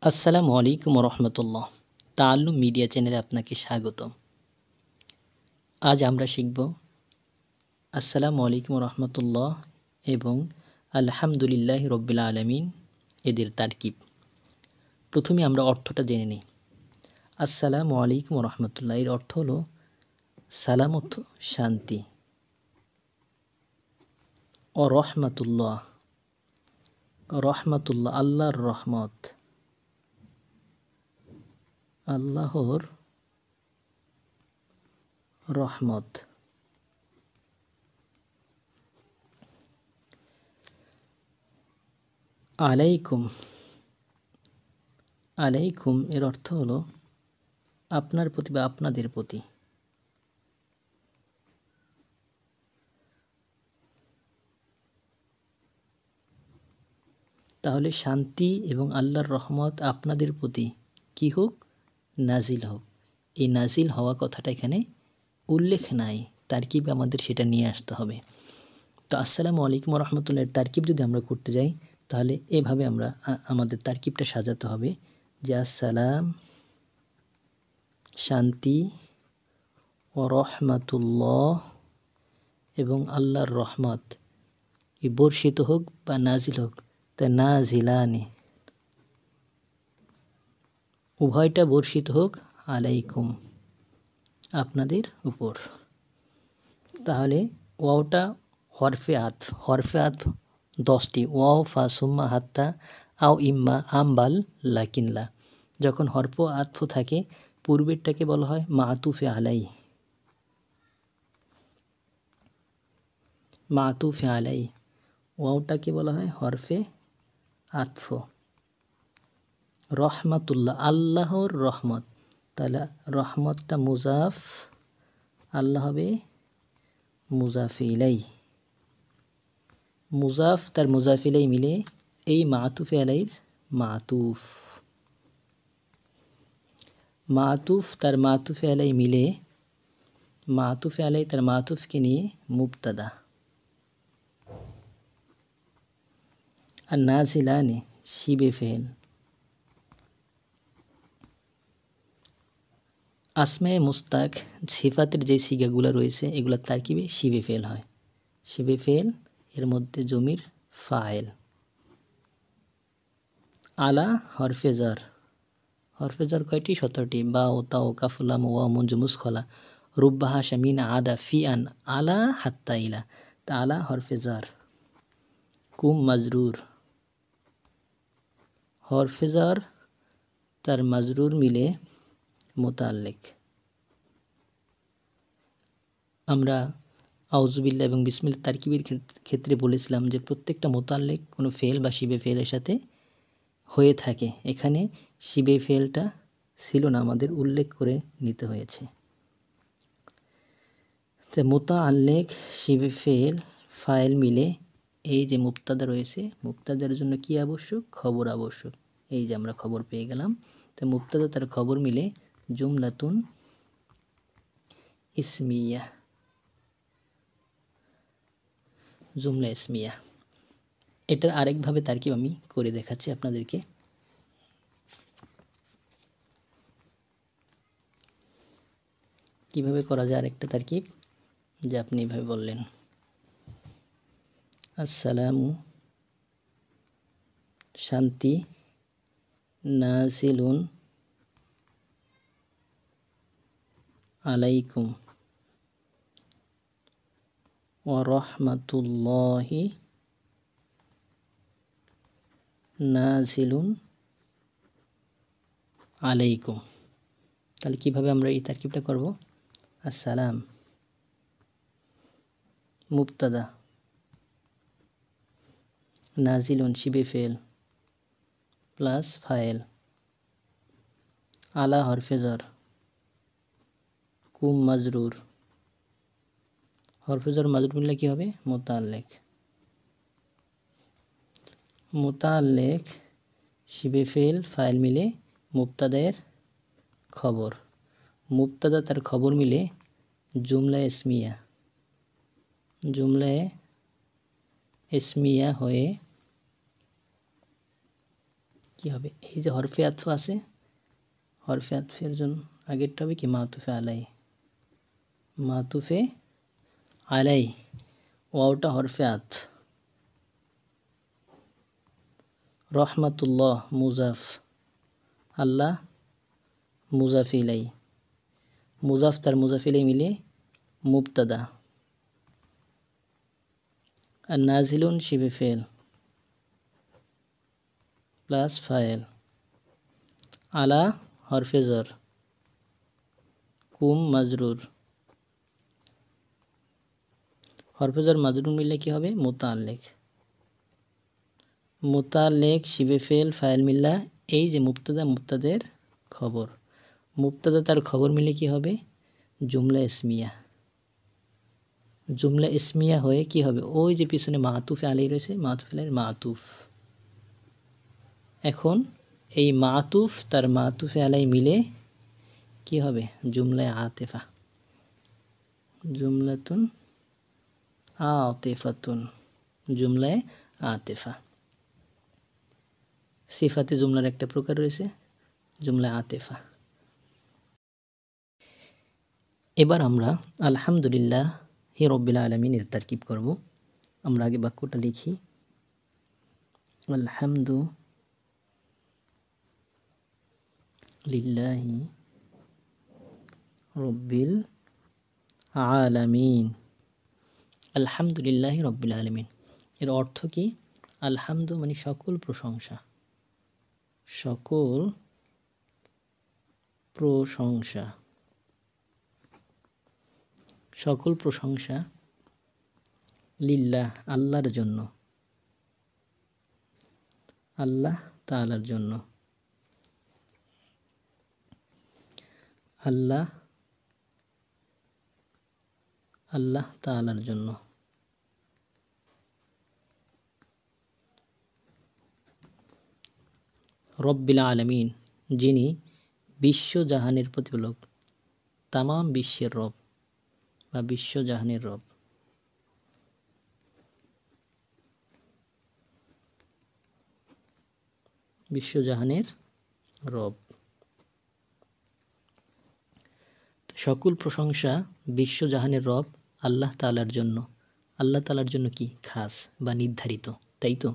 আসসালামু আলাইকুম রহমতুল্লাহ। তাআল্লুম মিডিয়া চ্যানেলে আপনাকে স্বাগতম। আজ আমরা শিখব আসসালামু আলাইকুম রহমতুল্লাহ এবং আলহামদুলিল্লাহ রব্বিল আলামিন এদের তারকিব। প্রথমে আমরা অর্থটা জেনে নিই। আসসালামু আলাইকুম রহমতুল্লাহ এর অর্থ হলো সালাম অর্থ শান্তি, ও রহমাতুল্লাহ রহমাতুল্লাহ আল্লাহর রহমত, আল্লাহর রহমত। আলাইকুম আলাইকুম এর অর্থ হলো আপনার প্রতি বা আপনাদের প্রতি। তাহলে শান্তি এবং আল্লাহর রহমত আপনাদের প্রতি কি হোক, নাজিল হোক। এই নাজিল হওয়া কথাটা এখানে উল্লেখ নাই, তারকিব আমাদের সেটা নিয়ে আসতে হবে। তো আসসালামু আলাইকুম রহমতুল্লাহর তারকিব যদি আমরা করতে যাই তাহলে এভাবে আমরা আমাদের তারকিবটা সাজাতে হবে যে আসসালাম শান্তি ও রহমাতুল্লাহ এবং আল্লাহর রহমত বর্ষিত হোক বা নাজিল হোক, তা নাজিলানি উভয়টা বর্ষিত হোক আলাইকুম আপনাদের উপর। তাহলে ওয়াওটা হরফে আতফ 10টি, ওয়াও ফা সুম্মা হাত্তা আও ইম্মা আমবাল লাকিনলা। যখন হরফ আতফ থাকে পূর্বেরটাকে বলা হয় মাতুফে আলাই, মাতুফে আলাই। ওয়াওটাকে বলা হয় হরফে আতফ। রহমাতুল্লাহ আল্লাহর রহমত, তাহলে রহমতটা মুজাফ, আল্লাহ হবে মুজাফে ইলাই। মুজাফ তার মুজাফ ইলাই মিলে এই মাতুফে আলাইর মাতুফ, মাতুফ তার মাতুফে আলাই মিলে মাতুফে আলাই তার মাতুফকে নিয়ে মুবতাদা। আর নাজিলানে শিবে ফেল। আসমায়ে মুস্তাক সিফাতের যে সিগাগুলো রয়েছে এগুলোর তারকিবে শিবে ফেল হয়। শিবে ফেল এর মধ্যে জমির ফাইল। আলা হরফেজার, হরফেজার কয়টি? 17টি। বা ও তা ও কাফুলাম ওয়া মুনজু মুসখলা রুব্বাহা শামিনা আদা ফি আন আলা হাত্তা ইলা। তা আলা হরফেজার। কুম মাজরুর, হরফেজার তার মাজরুর মিলে মুতাল্লিক। আমরা আউযুবিল্লাহ এবং বিসমিল্লাহ তারকিবের ক্ষেত্রে বলেছিলাম যে প্রত্যেকটা মুতাল্লিক কোনো ফেল বা শিবে ফেলের সাথে হয়ে থাকে। এখানে শিবে ফেলটা ছিল না, আমাদের উল্লেখ করে নিতে হয়েছে। তো মুতাআল্লিক শিবে ফেল ফাইল মিলে এই যে মুবতাদা রয়েছে, মুবতাদার জন্য কি আবশ্যক? খবর আবশ্যক। এই যে আমরা খবর পেয়ে গেলাম। তো মুবতাদা তার খবর মিলে জুমলাতুন ইসমিয়া, জুমলা ইসমিয়া। এটার আরেকভাবে তারকিব আমি করে দেখাচ্ছি আপনাদেরকে। কিভাবে করা যায় আরেকটা তারকিব, যে আপনি এভাবে বললেন আসসালামু শান্তি নাজিলুন আলাইকুম ওয়া রাহমাতুল্লাহি নাজিলুন আলাইকুম। তাহলে কিভাবে আমরা এই তারকিবটা করব? আসসালাম মুবতাদা, নাজিলুন শিবে ফেল প্লাস ফাইল, আলা হরফেজার, কুম মাজরুর, হরফেজার মাজরুর মিললে কি হবে? মুতাল্লিক, মুতাল্লিক শিবে ফেল ফাইল মিলে মুবতাদের খবর, মুবতাদা তার খবর মিলে জুমলা ইসমিয়া, জুমলায়ে ইসমিয়া হয়ে কি হবে, এই যে হরফে আতফ আছে, হরফে আতফের জন্য আগেরটা হবে কি মাতুফে আলাই, মাতুফে আলাই, ওয়াওটা হরফে আতফ, রহমাতুল্লাহ মুজাফ, আল্লাহ মুজাফ ইলাই, মুজাফ তার মুজাফ ইলাই মিলে মুবতাদা, আর নাজিলুন শিবে ফেল প্লাস ফায়েল, আলা হরফে জর, কুম মাজরুর, হরফে জর মাজরুর মিললে কি হবে মুতাআল্লিক, মুতাআল্লিক শিবে ফেল ফায়েল মিল্লা, এই যে মুবতাদা মুবতাদের খবর, মুবতাদা তার খবর মিলে কি হবে জুমলা ইসমিয়া, জুমলা ইসমিয়া হয়ে কি হবে ওই যে পিছনে মাতুফে আলাই রয়েছে, মাতুফে আলাইয়ের মাতুফ, এখন এই মাতুফ তার মাতুফে আলাই মিলে কি হবে জুমলায় আতেফা, জুমলাতুন আতিফাতুন, জুমলায় আতেফা। সিফাতে জুমলার একটা প্রকার রয়েছে জুমলা আতেফা। এবার আমরা আলহামদুলিল্লাহ হি রব্বিল আলামিনের তারকিব করব। আমরা আগে বাক্যটা লিখি, আলহামদু লিল্লাহি রব্বিল আলামিন, আলহামদুলিল্লাহি রব্বিল আলামিন এর অর্থ কি, আলহামদু মানে সকল প্রশংসা, সকল প্রশংসা, সকল প্রশংসা লিল্লাহ আল্লাহর জন্য, আল্লাহ তাআলার জন্য, আল্লাহ আল্লাহ তাআলার জন্য, রব্বিল আলামিন যিনি বিশ্বজাহানের প্রতিপালক, তামাম বিশ্বের রব বা বিশ্বজাহানের রব, বিশ্বজাহানের রব। সকল প্রশংসা বিশ্বজাহানের রব আল্লাহ তাআলার জন্য, আল্লাহ তাআলার জন্য কি খাস বা নির্ধারিত, তাই তো।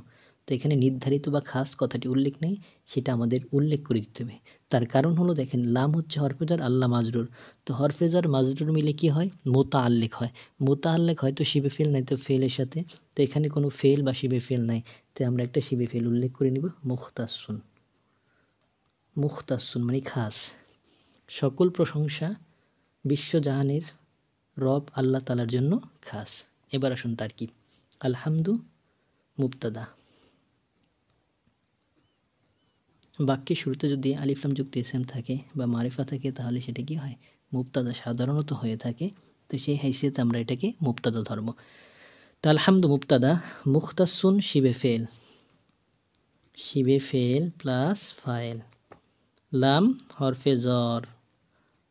তো এখানে নির্ধারিত বা খাস কথাটি উল্লেখ নেই, সেটা আমাদের উল্লেখ করে দিতে হবে। তার কারণ হলো দেখেন লাম হচ্ছে হরফেজার, আল্লাহ মাজরুর, তো হরফেজার মাজরুর মিলে কি হয় মুতাআল্লিক হয়, মুতাআল্লিক হয় তো শিবে ফেল নাই তো ফেলের সাথে, তো এখানে কোনো ফেল বা শিবে ফেল নাই, তাই আমরা একটা শিবে ফেল উল্লেখ করে নিব মুখতাসুন, মুখতাসুন মানে খাস। সকল প্রশংসা বিশ্বজাহানের রব আল্লাহ তাআলার জন্য খাস। এবার আসুন তারকিব, আলহামদু মুবতাদা, বাক্যের শুরুতে যদি আলিফ লাম যুক্ত ইসম থাকে বা মারিফা থাকে তাহলে সেটা কি হয় মুবতাদা সাধারণত হয়ে থাকে, তো সেই হাইসিয়তে আমরা এটাকে মুবতাদা ধরব। তো আলহামদু মুবতাদা, মুখতাসুন শিবে ফেল, শিবে ফেল প্লাস ফাইল, লাম হরফে জর,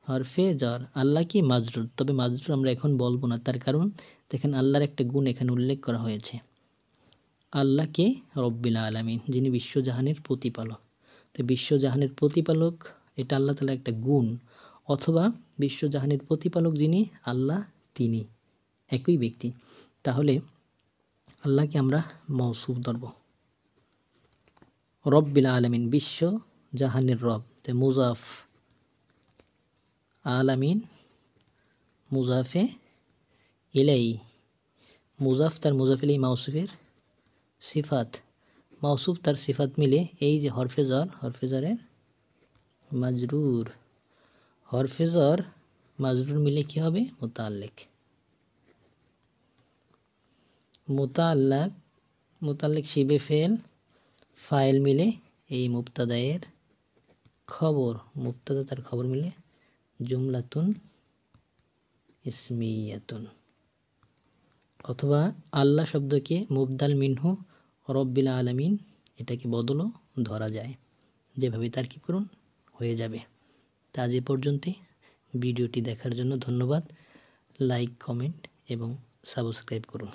হরফে জর, আল্লাহ কি মাজরুর, তবে মাজরুর আমরা এখন বলবো না, তার কারণ দেখেন আল্লাহর একটা গুণ এখানে উল্লেখ করা হয়েছে, আল্লাহকে রব্বিল আলামিন যিনি বিশ্বজাহানের প্রতিপালক, তো বিশ্বজাহানের প্রতিপালক এটা আল্লাহ তাআলার একটা গুণ, অথবা বিশ্বজাহানের প্রতিপালক যিনি আল্লাহ তিনি একই ব্যক্তি, তাহলে আল্লাহকে আমরা মওসুফ ধরব, রব্বিল আলামিন বিশ্বজাহানের রব, তো মুজাফ, আলামিন মুজাফে ইলাই, মুজাফ তার মুজাফ ইলাই মাউসুফের সিফাত, মাউসুফ তার সিফাত মিলে এই যে হরফে জর, হরফে জরের মাজরুর, হরফে জর মাজরুর মিলে কি হবে মুতাআল্লিক, মুতাআল্লাক, মুতাআল্লিক শিবে ফেল ফাইল মিলে এই মুবতাদায়ের খবর, মুবতাদা তার খবর মিলে জুমলাতুন ইসমিয়াতুন, অথবা আল্লাহ শব্দকে মুবদাল মিনহু রব্বিল আলামিন এটাকে বদলও ধরা যায়, যেভাবে তারকিব করুন হয়ে যাবে। তা আজ এ পর্যন্তই, ভিডিওটি দেখার জন্য ধন্যবাদ, লাইক কমেন্ট এবং সাবস্ক্রাইব করুন।